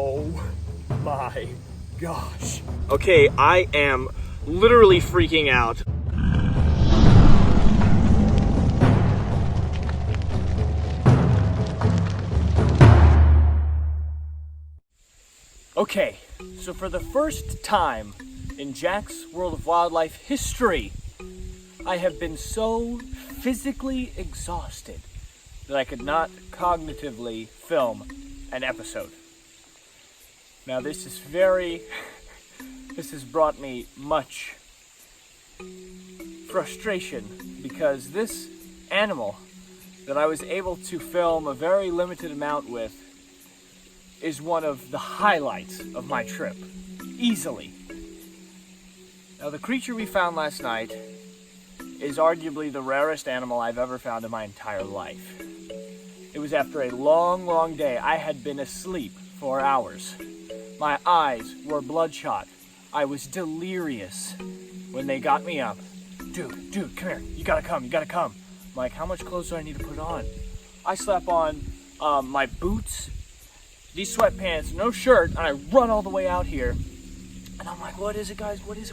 Oh my gosh. Okay, I am literally freaking out. Okay, so for the first time in Jack's World of Wildlife history, I have been so physically exhausted that I could not cognitively film an episode. Now this has brought me much frustration because this animal that I was able to film a very limited amount with is one of the highlights of my trip, easily. Now the creature we found last night is arguably the rarest animal I've ever found in my entire life. It was after a long, long day. I had been asleep for hours. My eyes were bloodshot. I was delirious when they got me up. Dude, come here. You gotta come. I'm like, how much clothes do I need to put on? I slap on my boots, these sweatpants, no shirt, and I run all the way out here. And I'm like, what is it, guys? What is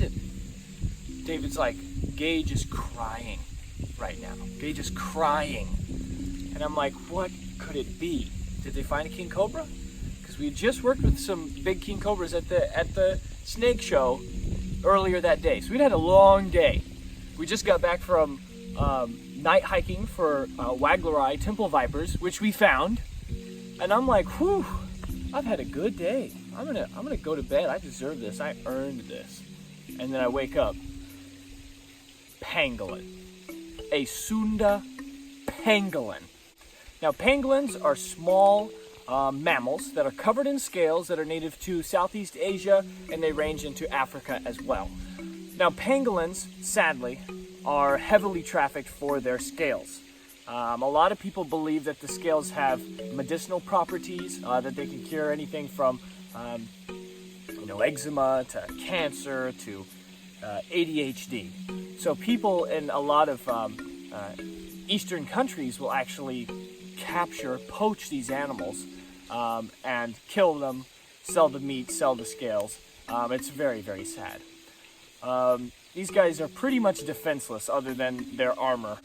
it? David's like, Gage is crying right now. Gage is crying. And I'm like, what could it be? Did they find a king cobra? Because we had just worked with some big king cobras at the snake show earlier that day. So we'd had a long day. We just got back from night hiking for Waglerai temple vipers, which we found. And I'm like, whew, I've had a good day. I'm gonna go to bed. I deserve this. I earned this. And then I wake up. Pangolin. A Sunda Pangolin. Now, pangolins are small mammals that are covered in scales that are native to Southeast Asia, and they range into Africa as well. Now, pangolins, sadly, are heavily trafficked for their scales. A lot of people believe that the scales have medicinal properties, that they can cure anything from eczema to cancer to ADHD. So people in a lot of Eastern countries will actually poach these animals and kill them, sell the meat, sell the scales. It's very, very sad. These guys are pretty much defenseless other than their armor.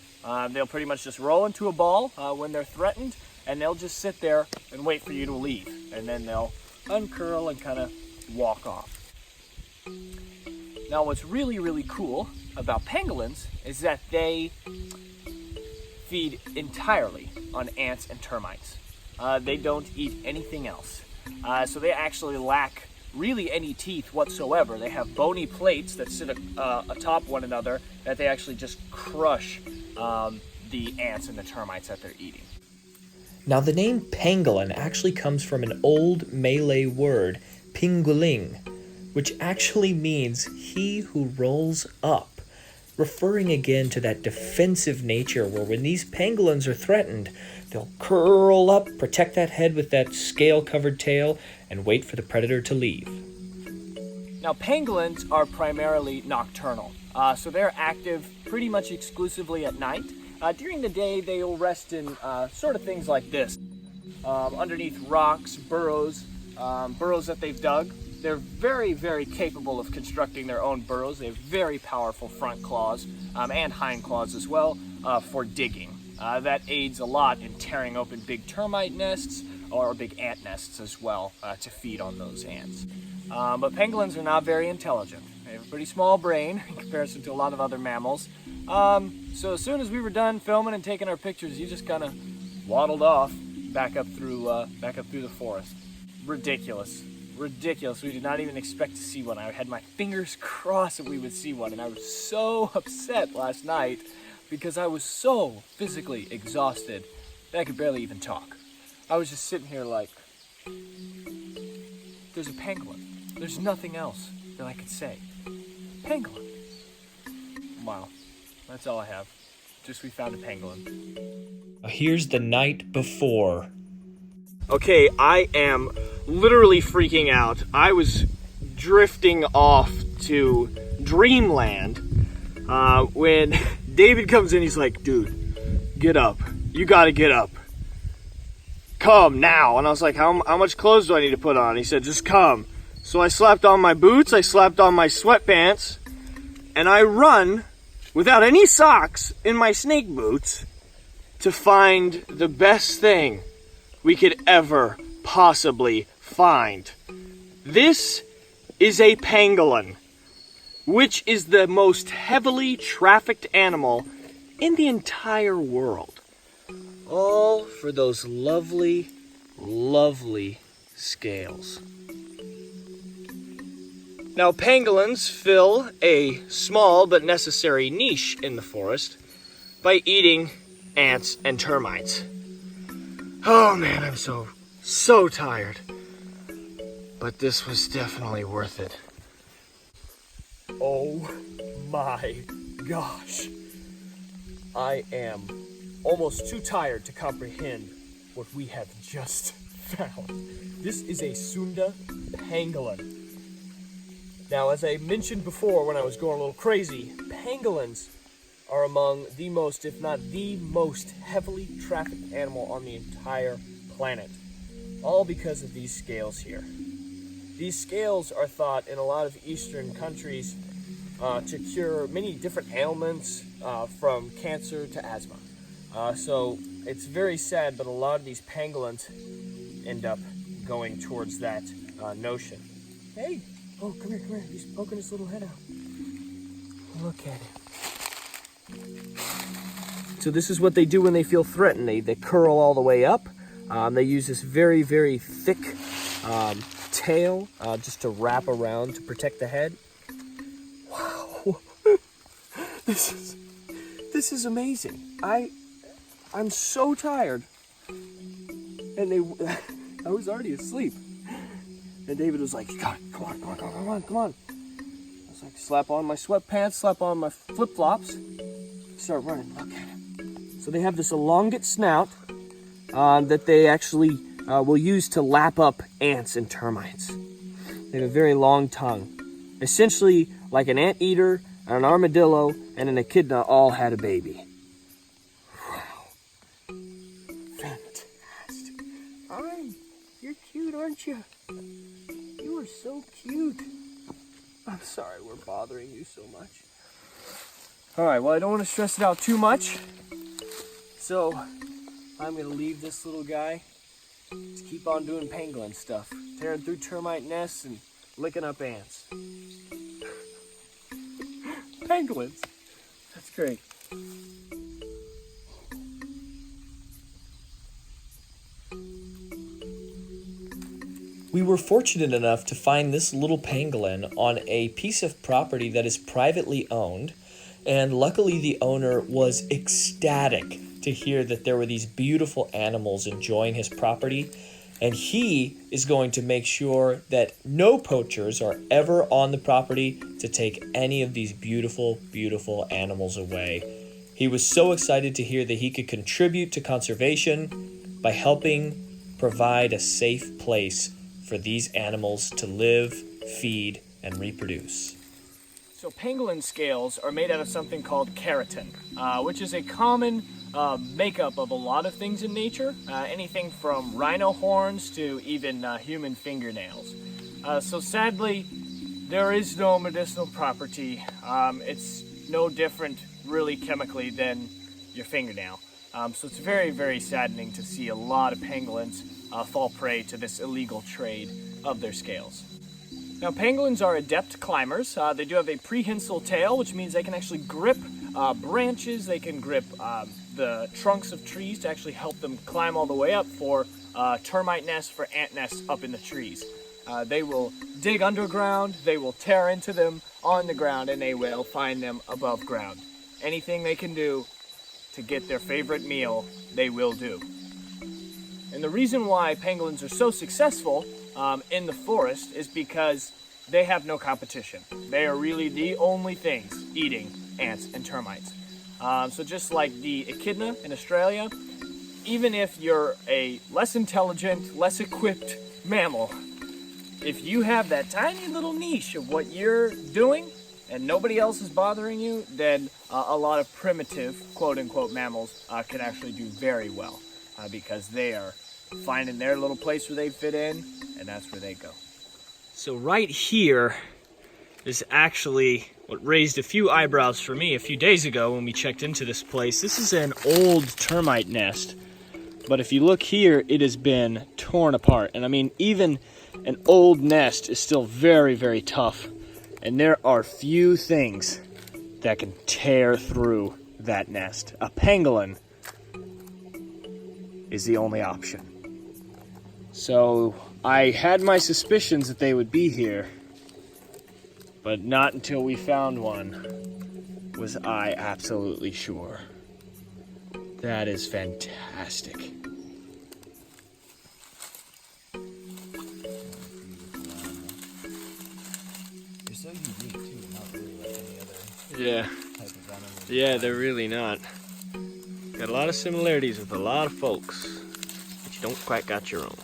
They'll pretty much just roll into a ball when they're threatened, and they'll just sit there and wait for you to leave. And then they'll uncurl and kind of walk off. Now what's really, really cool about pangolins is that they feed entirely on ants and termites. They don't eat anything else. So they actually lack really any teeth whatsoever. They have bony plates that sit atop one another that they actually just crush the ants and the termites that they're eating. Now the name pangolin actually comes from an old Malay word, pinguling, which actually means he who rolls up, referring again to that defensive nature where when these pangolins are threatened, they'll curl up, protect that head with that scale-covered tail, and wait for the predator to leave. Now, pangolins are primarily nocturnal, so they're active pretty much exclusively at night. During the day, they'll rest in sort of things like this, underneath rocks, burrows that they've dug. They're very, very capable of constructing their own burrows. They have very powerful front claws and hind claws as well for digging. That aids a lot in tearing open big termite nests or big ant nests as well to feed on those ants. But pangolins are not very intelligent. They have a pretty small brain in comparison to a lot of other mammals. So as soon as we were done filming and taking our pictures, he just kind of waddled off back up through the forest. Ridiculous. We did not even expect to see one. I had my fingers crossed that we would see one, and I was so upset last night because I was so physically exhausted that I could barely even talk. I was just sitting here like, there's a pangolin. There's nothing else that I could say. Pangolin. Wow. That's all I have. Just we found a pangolin. Here's the night before. Okay, I am literally freaking out. I was drifting off to dreamland when David comes in. He's like, dude, get up. You gotta get up. come now. And I was like, how much clothes do I need to put on? He said, just come. So I slapped on my boots, I slapped on my sweatpants, and I run without any socks in my snake boots to find the best thing we could ever possibly find. This is a pangolin, which is the most heavily trafficked animal in the entire world. All for those lovely, lovely scales. Now, pangolins fill a small but necessary niche in the forest by eating ants and termites. Oh man, I'm so tired. But this was definitely worth it. Oh my gosh. I am almost too tired to comprehend what we have just found. This is a Sunda pangolin. Now, as I mentioned before when I was going a little crazy, pangolins are among the most, if not the most, heavily trafficked animal on the entire planet. All because of these scales here. These scales are thought in a lot of Eastern countries to cure many different ailments, from cancer to asthma. So it's very sad, but a lot of these pangolins end up going towards that notion. Hey, oh, come here. He's poking his little head out. Look at him. So this is what they do when they feel threatened. They curl all the way up. They use this very, very thick tail just to wrap around to protect the head. Wow, this is amazing. I'm so tired, and I was already asleep. And David was like, "God, come on!" I was like, slap on my sweatpants, slap on my flip-flops, start running. Look at him. So they have this elongate snout that they actually will use to lap up ants and termites. They have a very long tongue. Essentially, like an anteater, an armadillo, and an echidna all had a baby. Wow. Fantastic. You're cute, aren't you? You are so cute. I'm sorry we're bothering you so much. All right, well, I don't want to stress it out too much. So I'm going to leave this little guy to keep on doing pangolin stuff, tearing through termite nests and licking up ants. Pangolins. That's great. We were fortunate enough to find this little pangolin on a piece of property that is privately owned, and luckily the owner was ecstatic to hear that there were these beautiful animals enjoying his property, and he is going to make sure that no poachers are ever on the property to take any of these beautiful, beautiful animals away. He was so excited to hear that he could contribute to conservation by helping provide a safe place for these animals to live, feed, and reproduce. So pangolin scales are made out of something called keratin, which is a common makeup of a lot of things in nature, anything from rhino horns to even human fingernails. So sadly, there is no medicinal property. It's no different really chemically than your fingernail. So it's very, very saddening to see a lot of pangolins fall prey to this illegal trade of their scales. Now, pangolins are adept climbers. They do have a prehensile tail, which means they can actually grip branches. They can grip the trunks of trees to actually help them climb all the way up for termite nests, for ant nests up in the trees. They will dig underground, they will tear into them on the ground, and they will find them above ground. Anything they can do to get their favorite meal, they will do. And the reason why pangolins are so successful in the forest is because they have no competition. They are really the only things eating ants and termites. So just like the echidna in Australia, even if you're a less intelligent, less equipped mammal, if you have that tiny little niche of what you're doing and nobody else is bothering you, then a lot of primitive, quote-unquote, mammals can actually do very well because they are finding their little place where they fit in, and that's where they go. So right here is actually what raised a few eyebrows for me a few days ago when we checked into this place. This is an old termite nest, but if you look here, it has been torn apart. And I mean, even an old nest is still very, very tough. And there are few things that can tear through that nest. A pangolin is the only option. So I had my suspicions that they would be here, but not until we found one was I absolutely sure. That is fantastic. They're so unique too, not really like any other Yeah. type of animal. Yeah, they're really not. Got a lot of similarities with a lot of folks, but you don't quite got your own.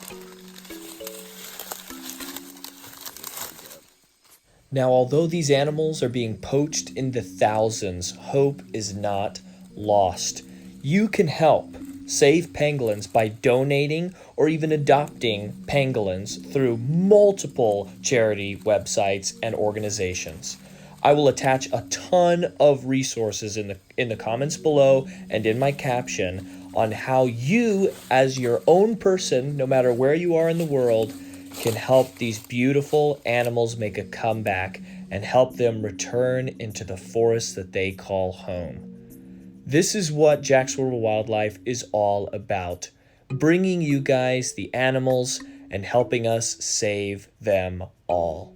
Now, although these animals are being poached in the thousands, hope is not lost. You can help save pangolins by donating or even adopting pangolins through multiple charity websites and organizations. I will attach a ton of resources in the comments below and in my caption on how you, as your own person, no matter where you are in the world, can help these beautiful animals make a comeback and help them return into the forest that they call home. This is what Jack's World of Wildlife is all about, bringing you guys the animals and helping us save them all.